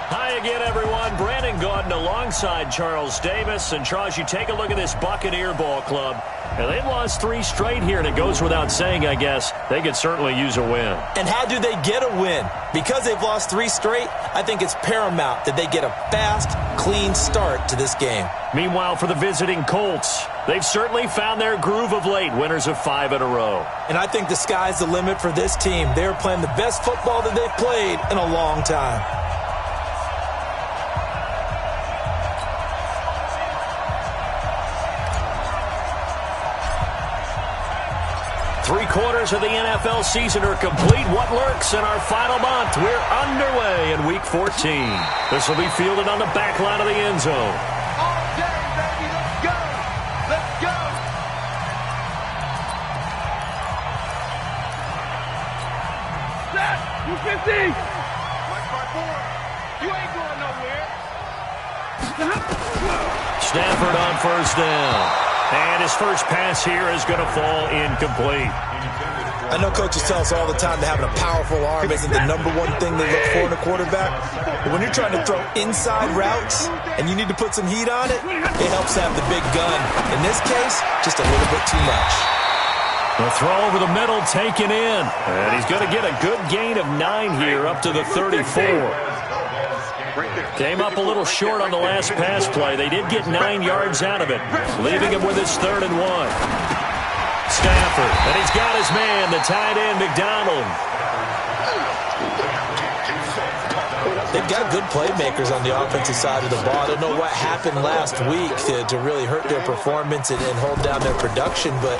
Hi again, everyone. Brandon Gaudin alongside Charles Davis. And, Charles, you take a look at this Buccaneer ball club. And they've lost 3 straight here, and it goes without saying, I guess, they could certainly use a win. And how do they get a win? Because they've lost 3 straight, I think it's paramount that they get a fast, clean start to this game. Meanwhile, for the visiting Colts, they've certainly found their groove of late, winners of 5 in a row. And I think the sky's the limit for this team. They're playing the best football that they've played in a long time. Three-quarters of the NFL season are complete. What lurks in our final month? We're underway in Week 14. This will be fielded on the back line of the end zone. All day, baby. Let's go. Let's go. Set. 250. Mike by 4. You ain't going nowhere. Stafford on first down. And his first pass here is going to fall incomplete. I know coaches tell us all the time that having a powerful arm isn't the number one thing they look for in a quarterback. But when you're trying to throw inside routes and you need to put some heat on it, it helps to have the big gun. In this case, just a little bit too much. The throw over the middle taken in. And he's going to get a good gain of 9 here up to the 34. Came up a little short on the last pass play. They did get 9 yards out of it, leaving him with his 3rd and 1. Stafford, and he's got his man, the tight end, McDonald. They've got good playmakers on the offensive side of the ball. I don't know what happened last week to really hurt their performance and hold down their production, but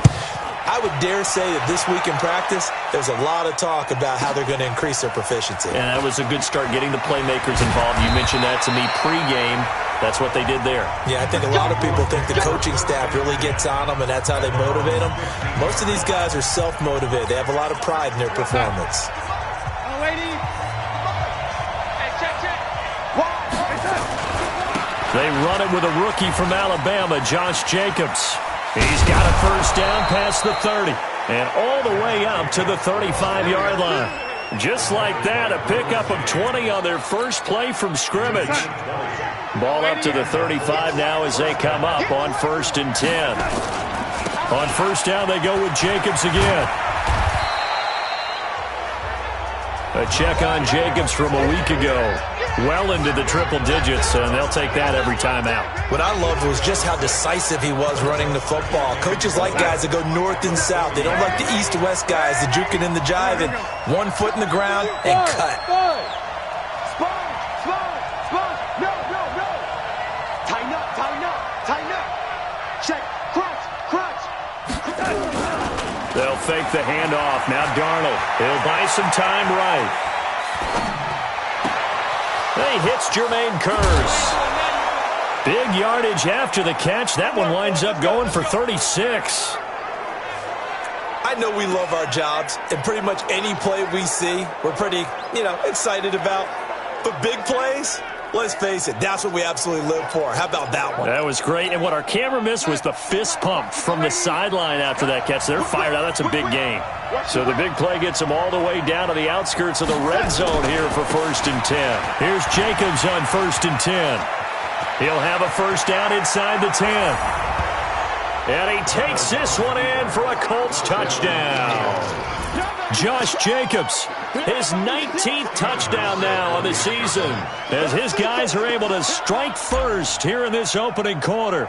I would dare say that this week in practice, there's a lot of talk about how they're going to increase their proficiency. And that was a good start, getting the playmakers involved. You mentioned that to me pregame. That's what they did there. Yeah, I think a lot of people think the coaching staff really gets on them, and that's how they motivate them. Most of these guys are self-motivated. They have a lot of pride in their performance. They run it with a rookie from Alabama, Josh Jacobs. He's got a first down past the 30 and all the way up to the 35-yard line. Just like that, a pickup of 20 on their first play from scrimmage. Ball up to the 35 now as they come up on 1st and 10. On first down, they go with Jacobs again. A check on Jacobs from a week ago. Well into the triple digits, and they'll take that every time out. What I loved was just how decisive he was running the football. Coaches like guys that go north and south. They don't like the east-west guys, the juking and the jiving. 1 foot in the ground and cut. No. Tighten up. Check. Crunch. They'll fake the handoff. Now Darnold. He'll buy some time right. He hits Jermaine Kearse. Big yardage after the catch. That one winds up going for 36. I know we love our jobs, and pretty much any play we see, we're pretty, excited about. But big plays, let's face it, that's what we absolutely live for. How about that one? That was great. And what our camera missed was the fist pump from the sideline after that catch. They're fired out. That's a big game. So the big play gets them all the way down to the outskirts of the red zone here for 1st and 10. Here's Jacobs on 1st and 10. He'll have a first down inside the 10. And he takes this one in for a Colts touchdown. Josh Jacobs, his 19th touchdown now on the season, as his guys are able to strike first here in this opening quarter.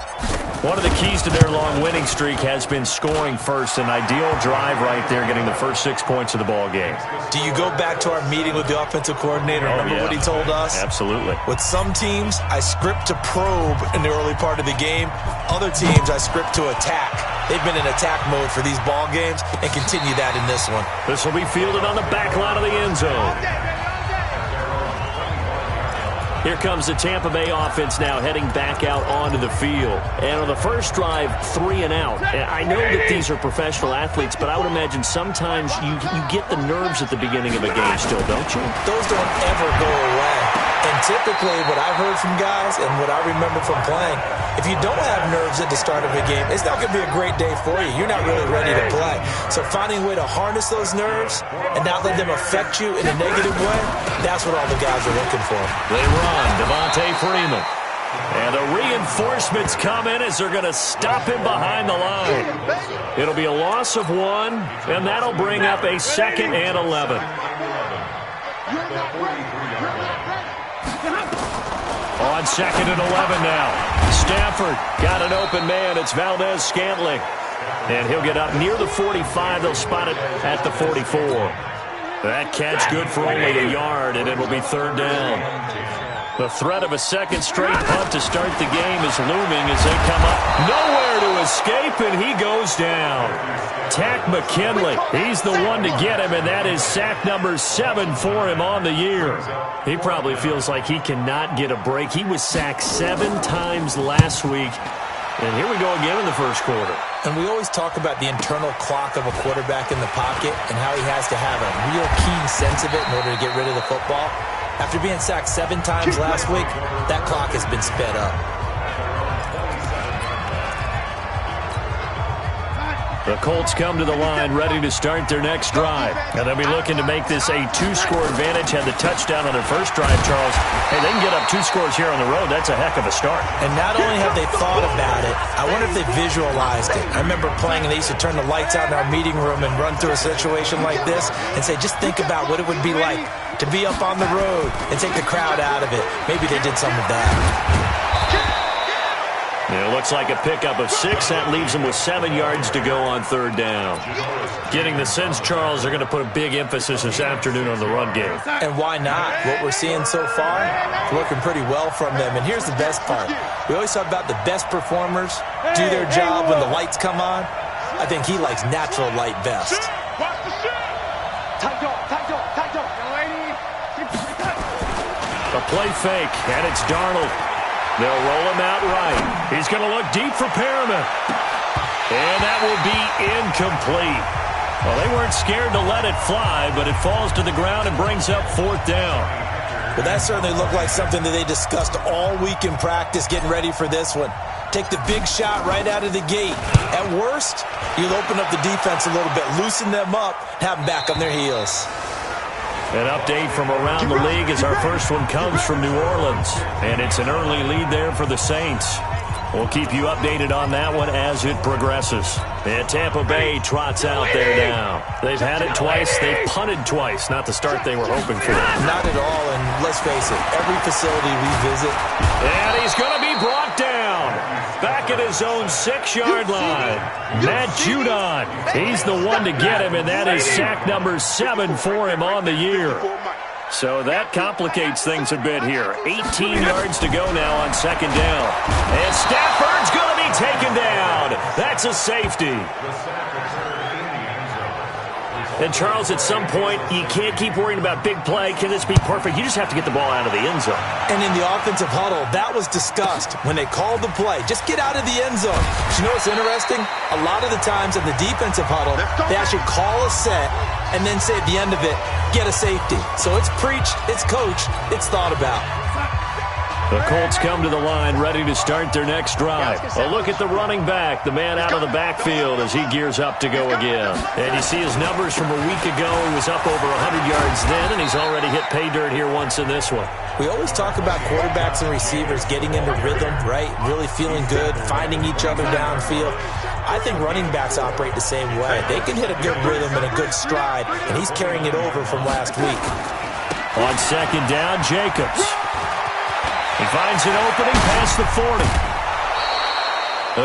One of the keys to their long winning streak has been scoring first. An ideal drive right there, getting the first 6 points of the ball game. Do you go back to our meeting with the offensive coordinator? Remember what he told us? Absolutely. With some teams, I script to probe in the early part of the game. Other teams, I script to attack. They've been in attack mode for these ball games and continue that in this one. This will be fielded on the back line of the end zone. Here comes the Tampa Bay offense now heading back out onto the field. And on the first drive, 3 and out. I know that these are professional athletes, but I would imagine sometimes you get the nerves at the beginning of a game still, don't you? Those don't ever go away. And typically what I've heard from guys and what I remember from playing, if you don't have nerves at the start of a game, it's not going to be a great day for you. You're not really ready to play. So finding a way to harness those nerves and not let them affect you in a negative way, that's what all the guys are looking for. They run. Devontae Freeman. And the reinforcements come in as they're going to stop him behind the line. It'll be a loss of 1, and that'll bring up a 2nd and 11. On 2nd and 11 now. Stafford got an open man. It's Valdez-Scantling. And he'll get up near the 45. They'll spot it at the 44. That catch good for only a yard, and it'll be 3rd down. The threat of a 2nd straight punt to start the game is looming as they come up. Nowhere to escape, and he goes down. Tack McKinley, he's the one to get him, and that is sack number 7 for him on the year. He probably feels like he cannot get a break. He was sacked 7 times last week, and here we go again in the first quarter. And we always talk about the internal clock of a quarterback in the pocket and how he has to have a real keen sense of it in order to get rid of the football. After being sacked 7 times last week, that clock has been sped up. The Colts come to the line ready to start their next drive. And they'll be looking to make this a 2-score advantage. Had the touchdown on their first drive, Charles. Hey, they can get up 2 scores here on the road. That's a heck of a start. And not only have they thought about it, I wonder if they visualized it. I remember playing and they used to turn the lights out in our meeting room and run through a situation like this and say, just think about what it would be like to be up on the road and take the crowd out of it. Maybe they did some of that. It looks like a pickup of 6. That leaves them with 7 yards to go on 3rd down. Getting the sense, Charles, they're going to put a big emphasis this afternoon on the run game. And why not? What we're seeing so far, looking pretty well from them. And here's the best part. We always talk about the best performers do their job when the lights come on. I think he likes natural light best. A play fake, and it's Darnold. They'll roll him out right. He's going to look deep for Perriman. And that will be incomplete. Well, they weren't scared to let it fly, but it falls to the ground and brings up 4th down. Well, that certainly looked like something that they discussed all week in practice getting ready for this one. Take the big shot right out of the gate. At worst, you'll open up the defense a little bit, loosen them up, have them back on their heels. An update from around the league as our first one comes from New Orleans. And it's an early lead there for the Saints. We'll keep you updated on that one as it progresses. And Tampa Bay trots out there now. They've had it twice. They've punted twice. Not the start they were hoping for. Not at all, and let's face it, every facility we visit. And he's going to be brought down. Back at his own 6-yard line. Matt Judon. He's the one to get him, and that is sack number 7 for him on the year. So that complicates things a bit here. 18 yards to go now on 2nd down. And Stafford's going to be taken down. That's a safety. And, Charles, at some point, you can't keep worrying about big play. Can this be perfect? You just have to get the ball out of the end zone. And in the offensive huddle, that was discussed when they called the play. Just get out of the end zone. But you know what's interesting? A lot of the times in the defensive huddle, they actually call a set and then say at the end of it, get a safety. So it's preached, it's coached, it's thought about. The Colts come to the line ready to start their next drive. A look at the running back, the man out of the backfield as he gears up to go again. And you see his numbers from a week ago. He was up over 100 yards then, and he's already hit pay dirt here once in this one. We always talk about quarterbacks and receivers getting into rhythm, right? Really feeling good, finding each other downfield. I think running backs operate the same way. They can hit a good rhythm and a good stride, and he's carrying it over from last week. On 2nd down, Jacobs. He finds an opening past the 40.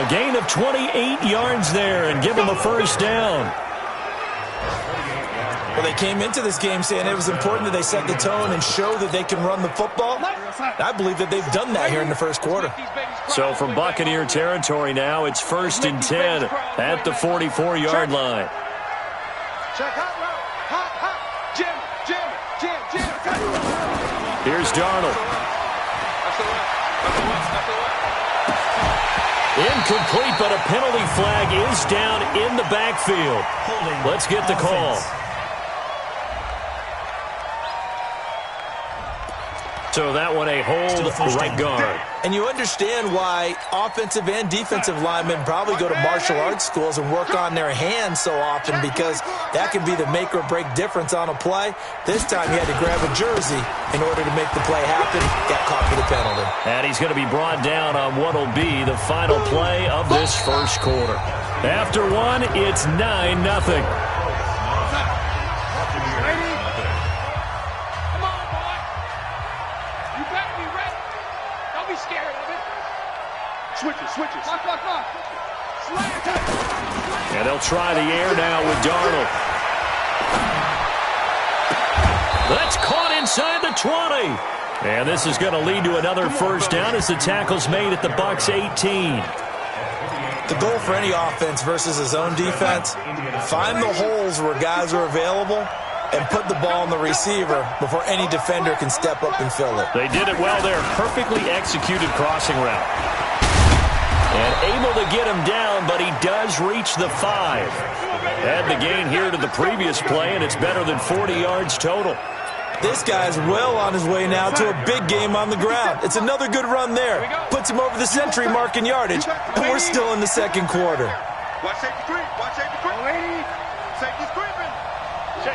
A gain of 28 yards there and give him a 1st down. Well, they came into this game saying it was important that they set the tone and show that they can run the football. I believe that they've done that here in the first quarter. So from Buccaneer territory now, it's 1st and 10 at the 44-yard line. Here's Darnold. Incomplete, but a penalty flag is down in the backfield. Let's get the call. So that one a hold right guard. And you understand why offensive and defensive linemen probably go to martial arts schools and work on their hands so often, because that can be the make or break difference on a play. This time he had to grab a jersey in order to make the play happen. Got caught for the penalty. And he's going to be brought down on what will be the final play of this first quarter. After one, it's 9-0. Switches. Lock. And they'll try the air now with Darnold. That's caught inside the 20. And this is going to lead to another first down as the tackle's made at the Bucs 18. The goal for any offense versus his own defense, find the holes where guys are available and put the ball on the receiver before any defender can step up and fill it. They did it well there. Perfectly executed crossing route. And able to get him down, but he does reach the 5. Add the gain here to the previous play, and it's better than 40 yards total. This guy's well on his way now to a big game on the ground. It's another good run there. Puts him over the century mark in yardage, and we're still in the second quarter. Watch safety creep. Safety's creeping. Check.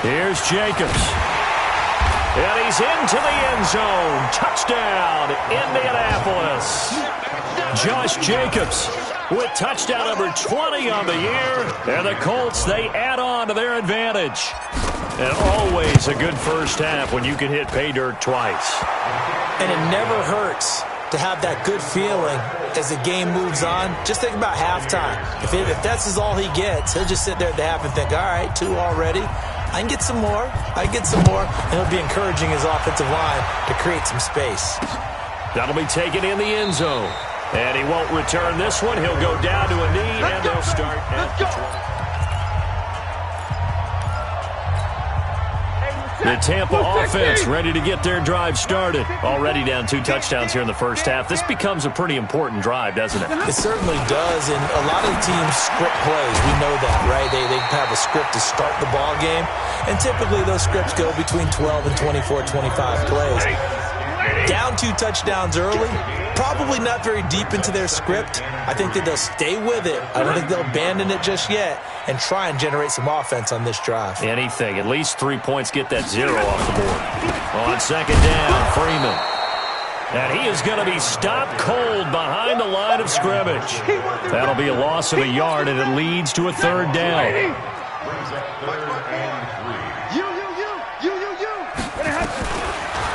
Here's Jacobs. And he's into the end zone. Touchdown, Indianapolis. Josh Jacobs with touchdown number 20 on the year. And the Colts, they add on to their advantage. And always a good first half when you can hit pay dirt twice. And it never hurts to have that good feeling as the game moves on. Just think about halftime. If that's all he gets, he'll just sit there at the half and think, all right, 2 already. I can get some more. And he'll be encouraging his offensive line to create some space. That'll be taken in the end zone. And he won't return this one. He'll go down to a knee, and they'll start at the 20. The Tampa offense ready to get their drive started. Already down 2 touchdowns here in the first half. This becomes a pretty important drive, doesn't it? It certainly does, and a lot of teams script plays. We know that, right? They have a script to start the ball game, and typically those scripts go between 12 and 24, 25 plays. Down 2 touchdowns early, probably not very deep into their script. I think that they'll stay with it. I don't think they'll abandon it just yet and try and generate some offense on this drive. Anything. At least 3 points, get that 0 off the board. On second down, Freeman. And he is going to be stopped cold behind the line of scrimmage. That'll be a loss of a yard, and it leads to a third down.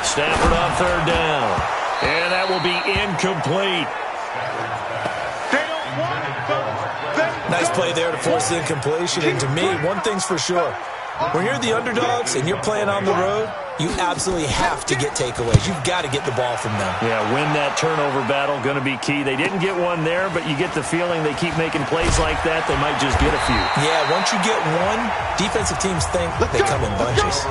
Stafford on third down. And that will be incomplete. Nice play there to force the incompletion. And to me, one thing's for sure. When you're the underdogs and you're playing on the road, you absolutely have to get takeaways. You've got to get the ball from them. Yeah, win that turnover battle, going to be key. They didn't get one there, but you get the feeling they keep making plays like that, they might just get a few. Yeah, once you get one, defensive teams think they come in bunches.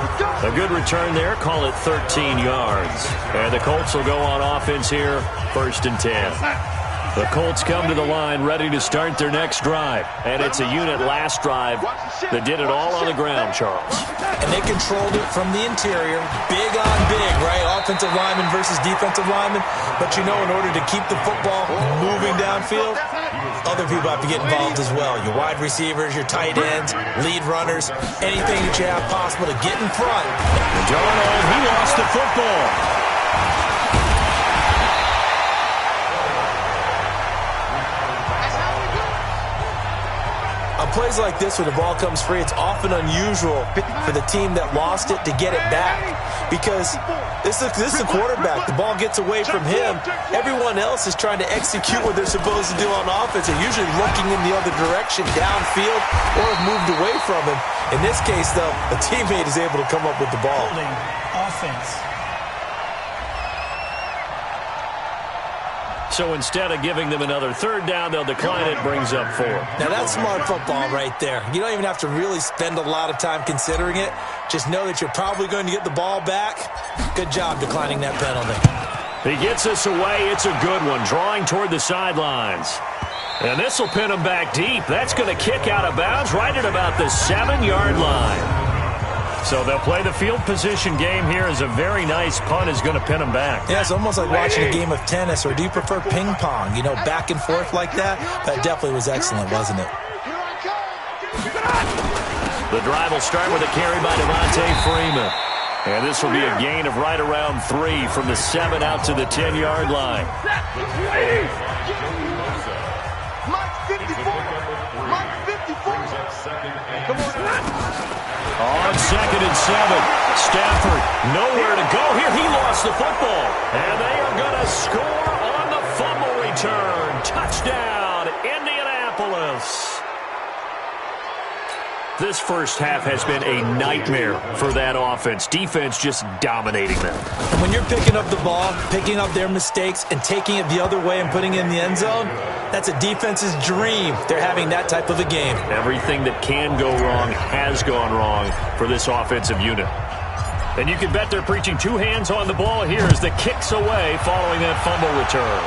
A good return there, call it 13 yards. And the Colts will go on offense here, 1st and 10. The Colts come to the line ready to start their next drive. And it's a unit last drive that did it all on the ground, Charles. And they controlled it from the interior. Big on big, right? Offensive lineman versus defensive lineman. But you know, in order to keep the football moving downfield, other people have to get involved as well. Your wide receivers, your tight ends, lead runners, anything that you have possible to get in front. Darnold, he lost the football. Plays like this, when the ball comes free, it's often unusual for the team that lost it to get it back, because this is a quarterback. The ball gets away from him. Everyone else is trying to execute what they're supposed to do on offense. They're usually looking in the other direction, downfield, or have moved away from him. In this case, though, a teammate is able to come up with the ball. Offense. So instead of giving them another third down, they'll decline it, brings up 4. Now that's smart football right there. You don't even have to really spend a lot of time considering it. Just know that you're probably going to get the ball back. Good job declining that penalty. He gets us away. It's a good one, drawing toward the sidelines. And this will pin him back deep. That's going to kick out of bounds right at about the 7-yard line. So they'll play the field position game here as a very nice punt is going to pin them back. Yeah, it's almost like watching a game of tennis, or do you prefer ping pong? You know, back and forth like that? That definitely was excellent, wasn't it? The drive will start with a carry by Devontae Freeman. And this will be a gain of right around 3 from the 7 out to the 10-yard line. On 2nd and 7, Stafford nowhere to go here. He lost the football. And they are going to score on the fumble return. Touchdown, Indianapolis. This first half has been a nightmare for that offense. Defense just dominating them. And when you're picking up the ball, picking up their mistakes, and taking it the other way and putting it in the end zone, that's a defense's dream. They're having that type of a game. Everything that can go wrong has gone wrong for this offensive unit. And you can bet they're preaching 2 hands on the ball here as the kick's away following that fumble return.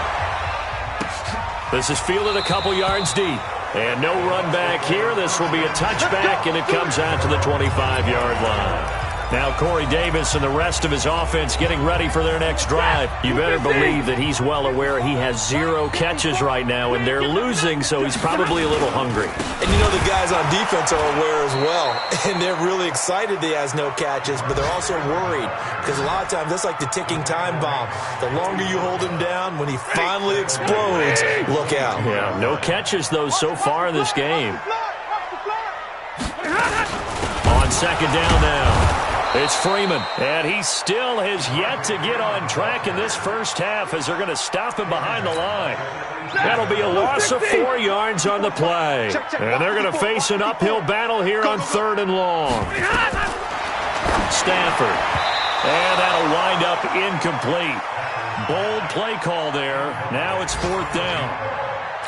This is fielded a couple yards deep. And no run back here. This will be a touchback, and it comes out to the 25-yard line. Now Corey Davis and the rest of his offense getting ready for their next drive. You better believe that he's well aware he has 0 catches right now, and they're losing, so he's probably a little hungry. And you know the guys on defense are aware as well, and they're really excited he has no catches, but they're also worried because a lot of times that's like the ticking time bomb. The longer you hold him down, when he finally explodes, look out. Yeah, no catches, though, so far in this game. On 2nd down now. It's Freeman, and he still has yet to get on track in this first half as they're going to stop him behind the line. That'll be a loss of 4 yards on the play. And they're going to face an uphill battle here on 3rd and long. Stafford. And that'll wind up incomplete. Bold play call there. Now it's 4th down.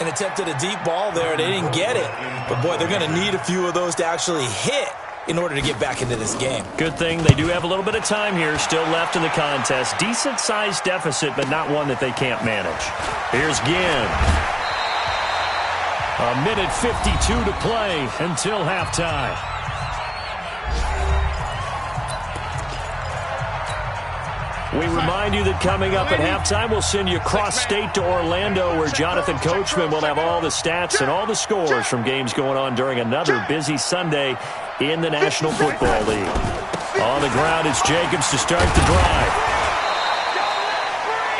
And attempted a deep ball there. They didn't get it. But, boy, they're going to need a few of those to actually hit in order to get back into this game. Good thing they do have a little bit of time here still left in the contest. Decent-sized deficit, but not one that they can't manage. Here's Ginn. 1:52 to play until halftime. We remind you that coming up at halftime, we'll send you cross-state to Orlando, where Jonathan Coachman will have all the stats and all the scores from games going on during another busy Sunday in the National Football League. On the ground, it's Jacobs to start the drive.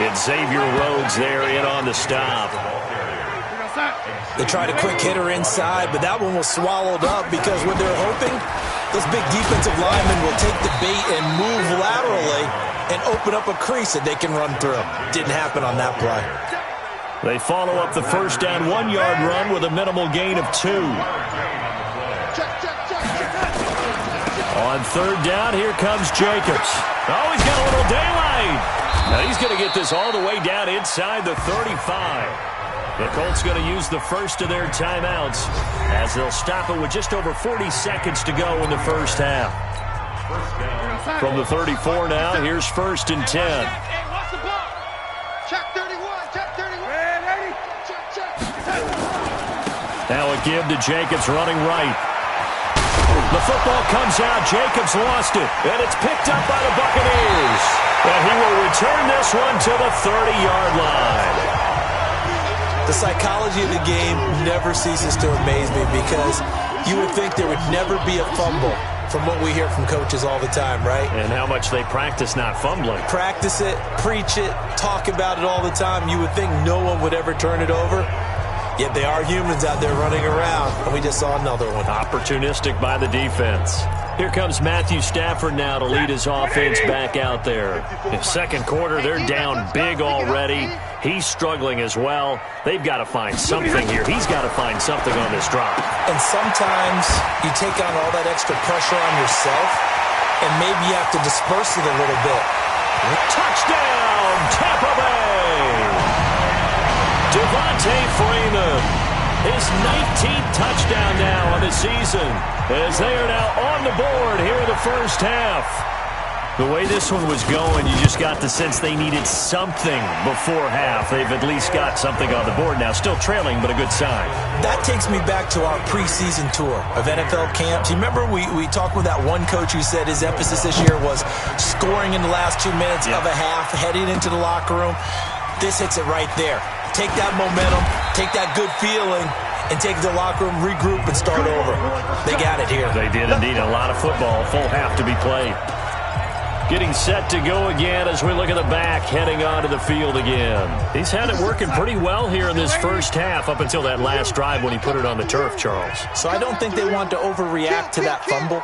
It's Xavier Rhodes there in on the stop. They tried a quick hitter inside, but that one was swallowed up because what they're hoping, those big defensive linemen will take the bait and move laterally and open up a crease that they can run through. Didn't happen on that play. They follow up the first down 1-yard run with a minimal gain of 2. On 3rd down, here comes Jacobs. Oh, he's got a little daylight. Now he's going to get this all the way down inside the 35. The Colts going to use the first of their timeouts as they'll stop it with just over 40 seconds to go in the first half. From the 34 now, here's 1st and 10. Now a give to Jacobs running right. The football comes out. Jacobs lost it, and it's picked up by the Buccaneers. And he will return this one to the 30-yard line. The psychology of the game never ceases to amaze me because you would think there would never be a fumble from what we hear from coaches all the time, right? And how much they practice not fumbling. Practice it, preach it, talk about it all the time. You would think no one would ever turn it over. Yet they are humans out there running around, and we just saw another one. Opportunistic by the defense. Here comes Matthew Stafford now to lead his offense back out there. In second quarter, they're down big already. He's struggling as well. They've got to find something here. He's got to find something on this drive. And sometimes you take on all that extra pressure on yourself, and maybe you have to disperse it a little bit. Touchdown, Tampa Bay! Devontae Freeman, his 19th touchdown now on the season, as they are now on the board here in the first half. The way this one was going, you just got the sense they needed something before half. They've at least got something on the board now. Still trailing, but a good sign. That takes me back to our preseason tour of NFL camps. You remember we talked with that one coach who said his emphasis this year was scoring in the last 2 minutes of a half, heading into the locker room. This hits it right there. Take that momentum, take that good feeling, and take the locker room, regroup, and start over. They got it here. They did indeed. A lot of football, full half to be played. Getting set to go again as we look at the back, heading onto the field again. He's had it working pretty well here in this first half up until that last drive when he put it on the turf, Charles. So I don't think they want to overreact to that fumble,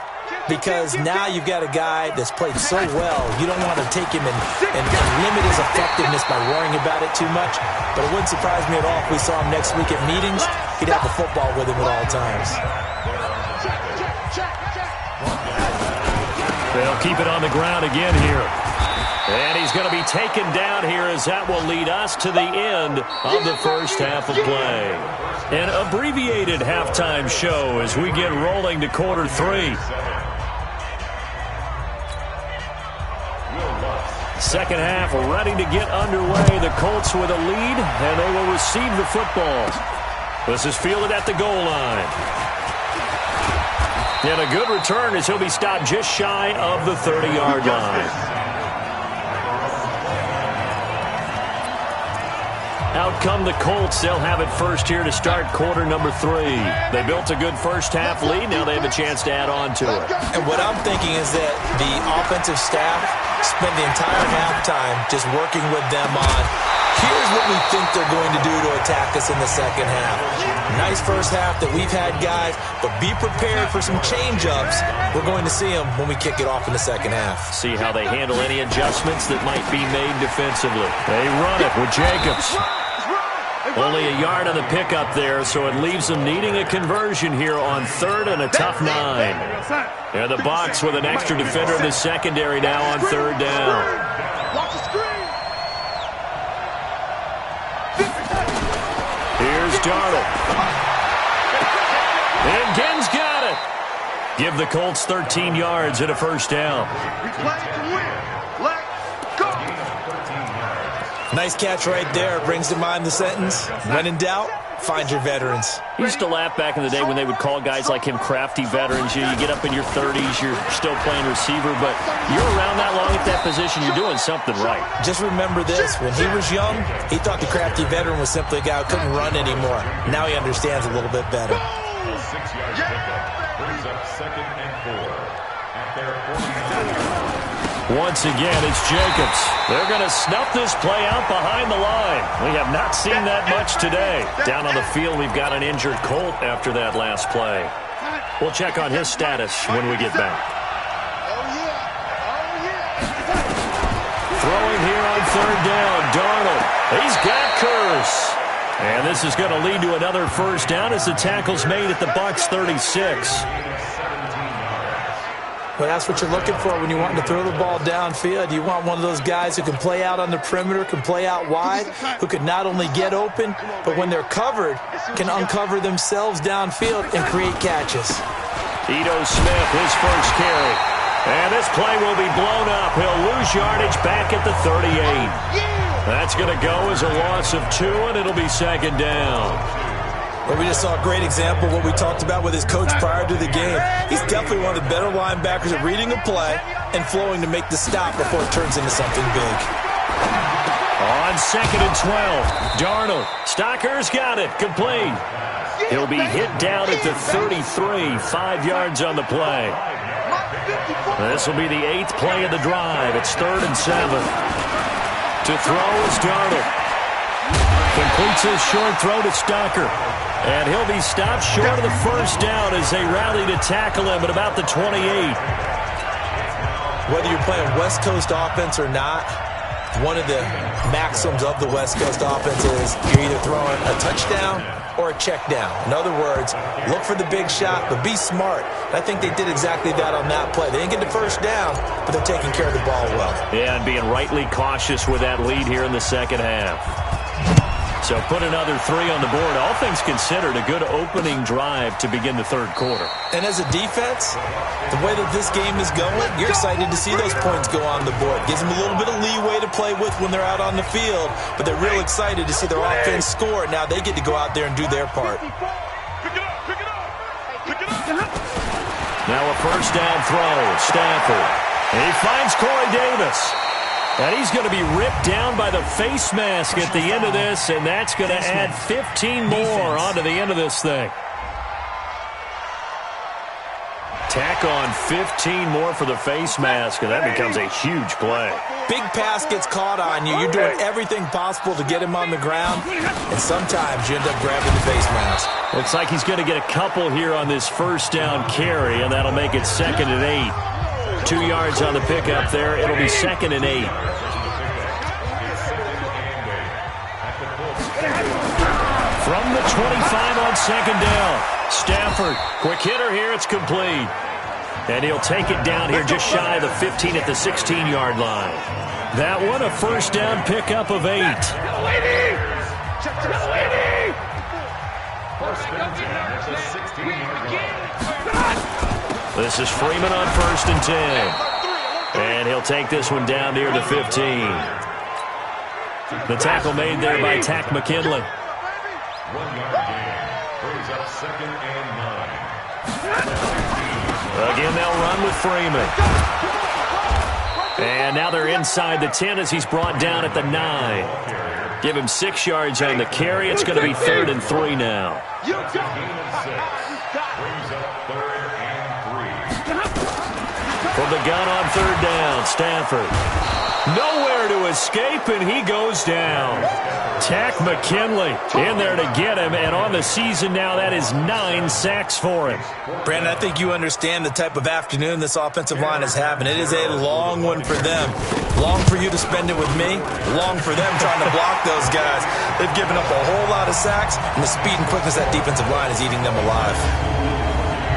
because now you've got a guy that's played so well, you don't want to take him and limit his effectiveness by worrying about it too much. But it wouldn't surprise me at all if we saw him next week at meetings. He'd have the football with him at all times. They'll keep it on the ground again here. And he's going to be taken down here as that will lead us to the end of the first half of play. An abbreviated halftime show as we get rolling to quarter 3. Second half ready to get underway. The Colts with a lead, and they will receive the football. This is fielded at the goal line. And a good return as he'll be stopped just shy of the 30-yard line. Out come the Colts. They'll have it first here to start quarter number 3. They built a good first half lead. Now they have a chance to add on to it. And what I'm thinking is that the offensive staff spent the entire halftime just working with them on, here's what we think they're going to do to attack us in the second half. Nice first half that we've had, guys, but be prepared for some change-ups. We're going to see them when we kick it off in the second half. See how they handle any adjustments that might be made defensively. They run it with Jacobs. Only a yard on the pickup there, so it leaves them needing a conversion here on 3rd and a tough 9. And the box with an extra defender in the secondary now on 3rd down. Here's Darnold. And Gen's got it. Give the Colts 13 yards and a first down. We play to win. Let's go. Nice catch right there. Brings to mind the sentence, when in doubt, find your veterans. We used to laugh back in the day when they would call guys like him crafty veterans. You get up in your 30s, you're still playing receiver, but you're around that long at that position, you're doing something right. Just remember this. When he was young, he thought the crafty veteran was simply a guy who couldn't run anymore. Now he understands a little bit better. 6-yard pickup brings up 2nd and 4 at their 49. Once again, it's Jacobs. They're going to snuff this play out behind the line. We have not seen that much today. Down on the field, we've got an injured Colt after that last play. We'll check on his status when we get back. Throwing here on 3rd down, Darnold. He's got Curse. And this is going to lead to another first down as the tackle's made at the Bucs 36. Well, that's what you're looking for when you're wanting to throw the ball downfield. You want one of those guys who can play out on the perimeter, can play out wide, who can not only get open, but when they're covered, can uncover themselves downfield and create catches. Ito Smith, his first carry. And this play will be blown up. He'll lose yardage back at the 38. That's going to go as a loss of 2, and it'll be 2nd down. Well, we just saw a great example of what we talked about with his coach prior to the game. He's definitely one of the better linebackers at reading a play and flowing to make the stop before it turns into something big. On 2nd and 12, Darnold. Stocker's got it. Complete. He'll be hit down at the 33, 5 yards on the play. This will be the 8th play of the drive. It's 3rd and 7. To throw is Darnold. Completes his short throw to Stocker. And he'll be stopped short of the first down as they rally to tackle him at about the 28. Whether you're playing West Coast offense or not, one of the maxims of the West Coast offense is you're either throwing a touchdown or a check down. In other words, look for the big shot, but be smart. And I think they did exactly that on that play. They didn't get the first down, but they're taking care of the ball well. Yeah, and being rightly cautious with that lead here in the second half. So put another 3 on the board. All things considered, a good opening drive to begin the third quarter. And as a defense, the way that this game is going, you're excited to see those points go on the board. Gives them a little bit of leeway to play with when they're out on the field, but they're real excited to see their offense score. Now they get to go out there and do their part. Now a first down throw, Stafford. And he finds Corey Davis. And he's going to be ripped down by the face mask at the end of this, and that's going to add 15 more onto the end of this thing. Tack on 15 more for the face mask, and that becomes a huge play. Big pass gets caught on you. You're doing everything possible to get him on the ground, and sometimes you end up grabbing the face mask. Looks like he's going to get a couple here on this first down carry, and that'll make it 2nd and 8. 2 yards on the pickup there. It'll be 2nd and 8. From the 25 on 2nd down. Stafford, quick hitter here. It's complete. And he'll take it down here just shy of the 15 at the 16-yard line. That one, a first down pickup of 8. This is Freeman on 1st and 10. And he'll take this one down near the 15. The tackle made there by Tack McKinley. 1 yard gain. Brings up 2nd and 9. Again, they'll run with Freeman. And now they're inside the 10 as he's brought down at the 9. Give him 6 yards on the carry. It's going to be 3rd and 3 now. Brings up 3rd and 3. From the gun on 3rd down, Stafford. Nowhere to escape, and he goes down. Tack McKinley in there to get him, and on the season now, that is 9 sacks for him. Brandon, I think you understand the type of afternoon this offensive line is having. It is a long one for them. Long for you to spend it with me. Long for them trying to block those guys. They've given up a whole lot of sacks, and the speed and quickness of that defensive line is eating them alive.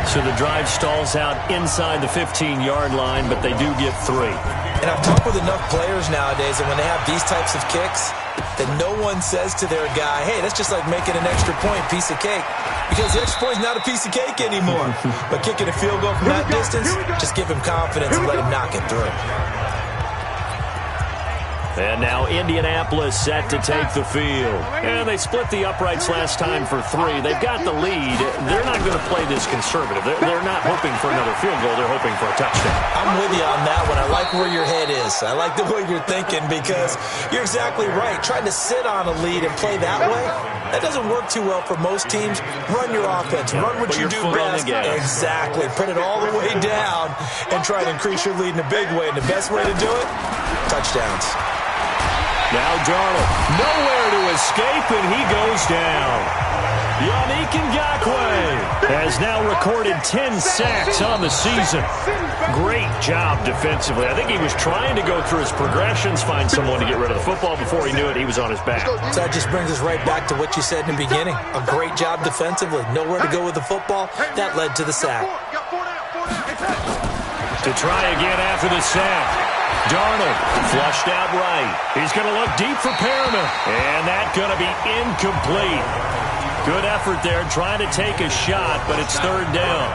So the drive stalls out inside the 15-yard line, but they do get 3. And I've talked with enough players nowadays that when they have these types of kicks, that no one says to their guy, hey, that's just like making an extra point, piece of cake. Because the extra point is not a piece of cake anymore. But kicking a field goal from that distance, just give him confidence and let him knock it through. And now Indianapolis set to take the field. And they split the uprights last time for 3. They've got the lead. They're not going to play this conservative. They're not hoping for another field goal. They're hoping for a touchdown. I'm with you on that one. I like where your head is. I like the way you're thinking because you're exactly right. Trying to sit on a lead and play that way, that doesn't work too well for most teams. Run your offense. Run what you do best. Exactly. Put it all the way down and try to increase your lead in a big way. And the best way to do it, touchdowns. Now Darnold, nowhere to escape, and he goes down. Yannick Ngakoue has now recorded 10 sacks on the season. Great job defensively. I think he was trying to go through his progressions, find someone to get rid of the football. Before he knew it, he was on his back. So that just brings us right back to what you said in the beginning. A great job defensively. Nowhere to go with the football. That led to the sack. To try again after the sack. Darnold flushed out right. He's going to look deep for Perriman. And that's going to be incomplete. Good effort there trying to take a shot, but it's 3rd down.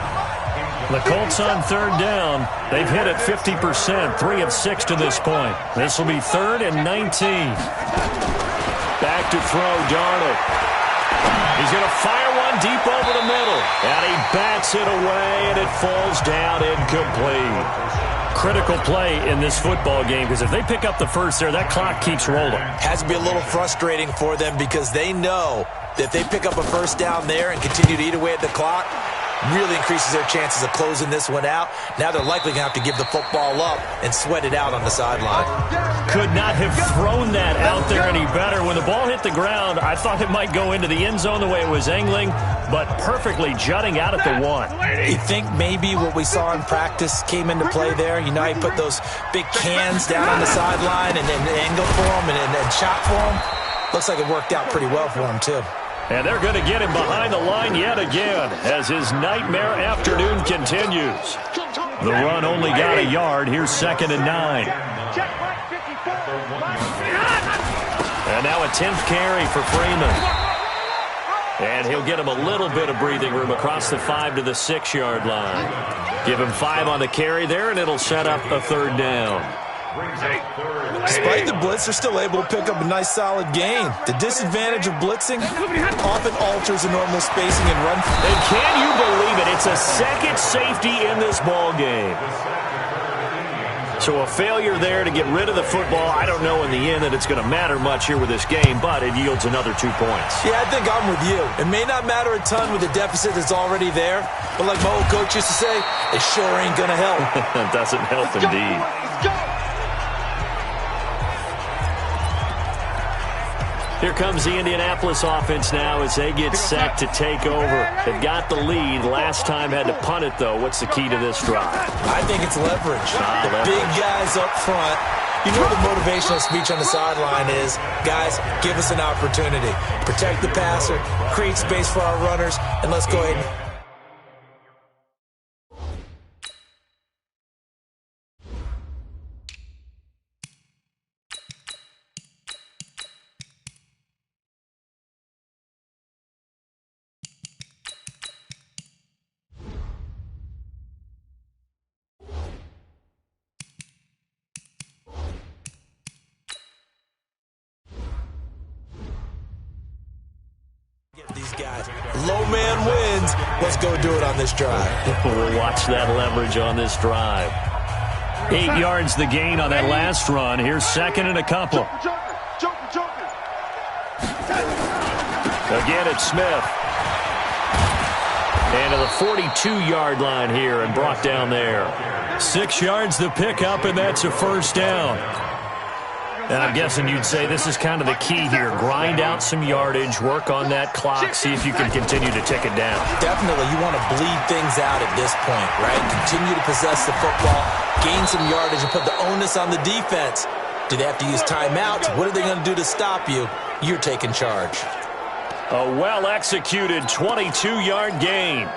The Colts on 3rd down. They've hit it 50%, 3 of 6 to this point. This will be 3rd and 19. Back to throw, Darnold. He's going to fire one deep over the middle. And he bats it away, and it falls down incomplete. Critical play in this football game because if they pick up the first there, that clock keeps rolling. Has to be a little frustrating for them because they know that if they pick up a first down there and continue to eat away at the clock, really increases their chances of closing this one out. Now they're likely going to have to give the football up and sweat it out on the sideline. Could not have thrown that out there any better. When the ball hit the ground, I thought it might go into the end zone the way it was angling, but perfectly jutting out at the 1. You think maybe what we saw in practice came into play there? You know, he put those big cans down on the sideline and then angle for him and shot for him. Looks like it worked out pretty well for him, too. And they're going to get him behind the line yet again as his nightmare afternoon continues. The run only got a yard. Here's 2nd and 9. And now a 10th carry for Freeman. And he'll get him a little bit of breathing room across the 5 to the 6-yard line. Give him 5 on the carry there, and it'll set up a 3rd down. Despite the blitz, they're still able to pick up a nice, solid gain. The disadvantage of blitzing often alters the normal spacing and run. And can you believe it? It's a second safety in this ball game. So a failure there to get rid of the football. I don't know in the end that it's going to matter much here with this game, but it yields another 2 points. Yeah, I think I'm with you. It may not matter a ton with the deficit that's already there, but like my old coach used to say, it sure ain't going to help. It doesn't help indeed. Let's go. Here comes the Indianapolis offense now as they get set to take over. They've got the lead. Last time had to punt it, though. What's the key to this drive? I think it's leverage. The leverage. big guys up front. You know the motivational speech on the sideline is, guys, give us an opportunity. Protect the passer, create space for our runners, and let's go ahead and these guys. Low man wins. Let's go do it on this drive. We'll watch that leverage on this drive. 8 yards the gain on that last run. Here's 2nd and a couple. Joker. Again, it's Smith. And to the 42-yard line here and brought down there. 6 yards the pickup, and that's a 1st down. And I'm guessing you'd say this is kind of the key here. Grind out some yardage, work on that clock, see if you can continue to tick it down. Definitely, you want to bleed things out at this point, right? Continue to possess the football, gain some yardage, and put the onus on the defense. Do they have to use timeouts? What are they going to do to stop you? You're taking charge. A well-executed 22-yard gain.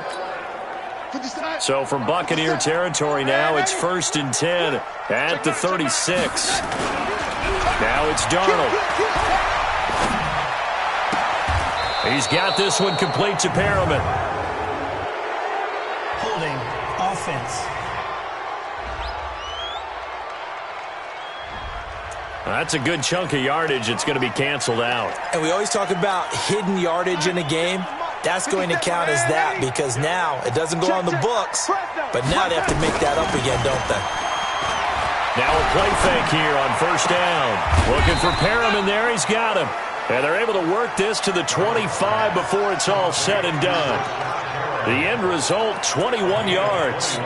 So from Buccaneer territory now, it's 1st and 10 at the 36. Now it's Darnold. He's got this one complete to Perriman. Holding offense. That's a good chunk of yardage. It's going to be canceled out. And we always talk about hidden yardage in a game. That's going to count as that because now it doesn't go on the books, but now they have to make that up again, don't they? Now a play fake here on 1st down. Looking for Perriman there. He's got him. And they're able to work this to the 25 before it's all said and done. The end result, 21 yards.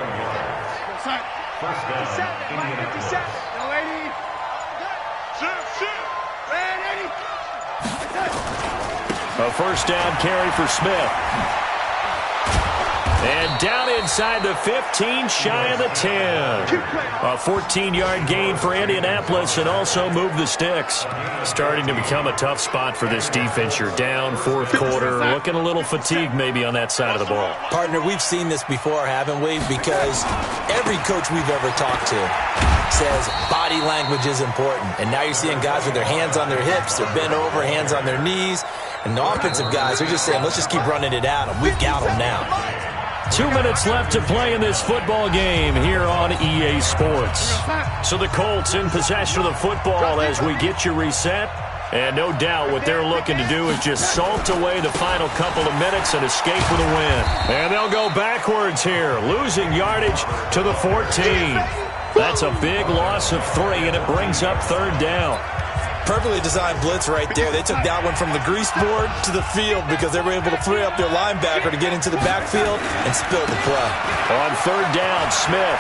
A 1st down carry for Smith. And down inside the 15, shy of the 10. A 14-yard gain for Indianapolis and also move the sticks. Starting to become a tough spot for this defense. You're down 4th quarter, looking a little fatigued maybe on that side of the ball. Partner, we've seen this before, haven't we? Because every coach we've ever talked to says body language is important. And now you're seeing guys with their hands on their hips, they're bent over, hands on their knees. And the offensive guys are just saying, let's just keep running it at them. We've got them now. 2 minutes left to play in this football game here on EA Sports. So the Colts in possession of the football as we get you reset. And no doubt what they're looking to do is just salt away the final couple of minutes and escape with a win. And they'll go backwards here, losing yardage to the 14. That's a big loss of 3, and it brings up 3rd down. Perfectly designed blitz right there. They took that one from the grease board to the field because they were able to free up their linebacker to get into the backfield and spill the play. On 3rd down, Smith.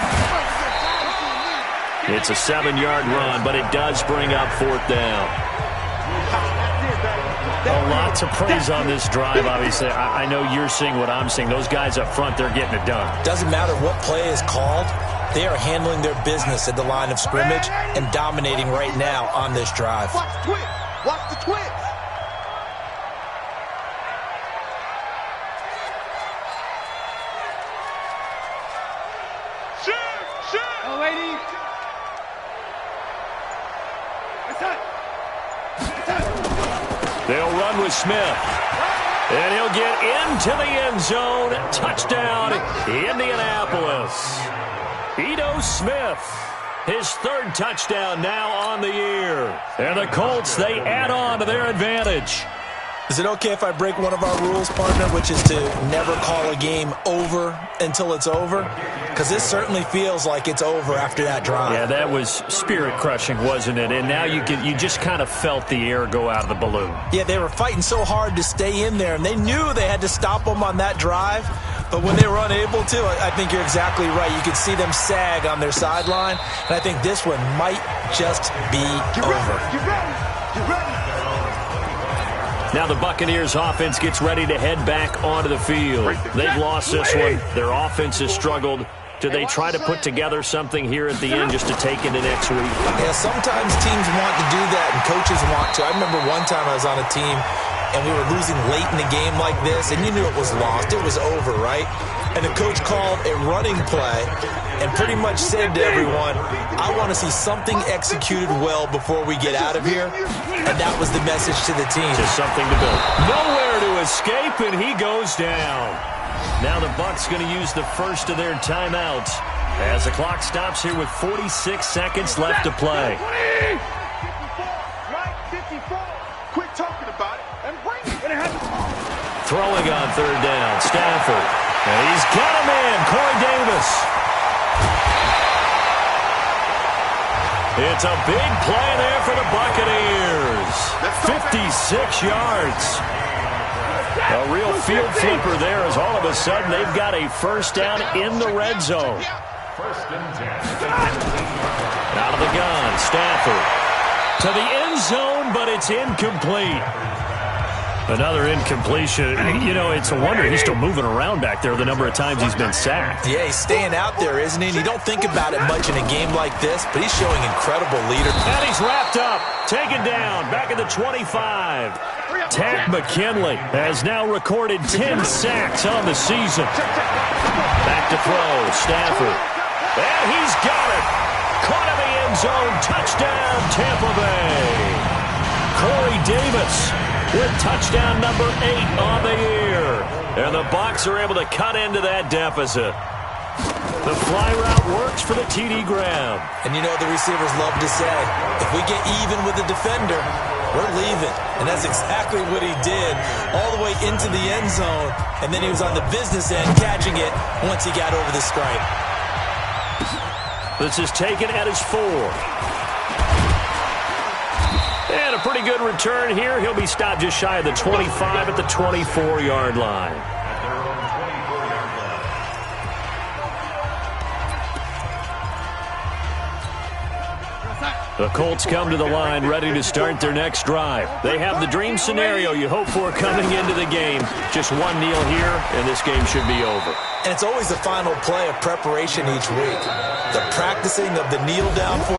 It's a 7-yard run, but it does bring up 4th down. A lot to praise on this drive, obviously. I know you're seeing what I'm seeing. Those guys up front, they're getting it done. Doesn't matter what play is called. They are handling their business at the line of scrimmage and dominating right now on this drive. Watch the twist. Watch the twist. Shoot. Oh, lady. It's They'll run with Smith. And he'll get into the end zone. Touchdown, Indianapolis. Ito Smith, his third touchdown now on the year. And the Colts, they add on to their advantage. Is it okay if I break one of our rules, partner, which is to never call a game over until it's over? Because this certainly feels like it's over after that drive. Yeah, that was spirit-crushing, wasn't it? And now you just kind of felt the air go out of the balloon. Yeah, they were fighting so hard to stay in there, and they knew they had to stop them on that drive. But when they were unable to, I think you're exactly right. You could see them sag on their sideline, and I think this one might just be over. Get ready. Get ready. Now the Buccaneers offense gets ready to head back onto the field. They've lost this one. Their offense has struggled. Do they try to put together something here at the end just to take into next week? Yeah, sometimes teams want to do that and coaches want to. I remember one time I was on a team and we were losing late in the game like this, and you knew it was lost. It was over, right? And the coach called a running play and pretty much said to everyone, I want to see something executed well before we get out of here. And that was the message to the team. Just something to build. Nowhere to escape, and he goes down. Now the Bucs going to use the first of their timeouts as the clock stops here with 46 seconds left to play. 54, right? 54. Quit talking about it and bring it. Throwing on third down, Stafford. And he's got him in, Corey Davis. It's a big play there for the Buccaneers. 56 yards. A real field flipper there as all of a sudden they've got a first down in the red zone. First and 10. Out of the gun, Stafford. To the end zone, but it's incomplete. Another incompletion. You know, it's a wonder he's still moving around back there the number of times he's been sacked. Yeah, he's staying out there, isn't he? And you don't think about it much in a game like this, but he's showing incredible leadership. And he's wrapped up, taken down, back at the 25. Tack McKinley has now recorded 10 sacks on the season. Back to throw, Stafford. And he's got it. Caught in the end zone, touchdown, Tampa Bay. Corey Davis with touchdown number 8 on the year. And the Bucs are able to cut into that deficit. The fly route works for the TD grab. And you know the receivers love to say, if we get even with the defender, we're leaving. And that's exactly what he did all the way into the end zone. And then he was on the business end catching it once he got over the stripe. This is taken at his 4. And a pretty good return here. He'll be stopped just shy of the 25 at the 24-yard line. The Colts come to the line ready to start their next drive. They have the dream scenario you hope for coming into the game. Just one kneel here, and this game should be over. And it's always the final play of preparation each week. The practicing of the kneel down for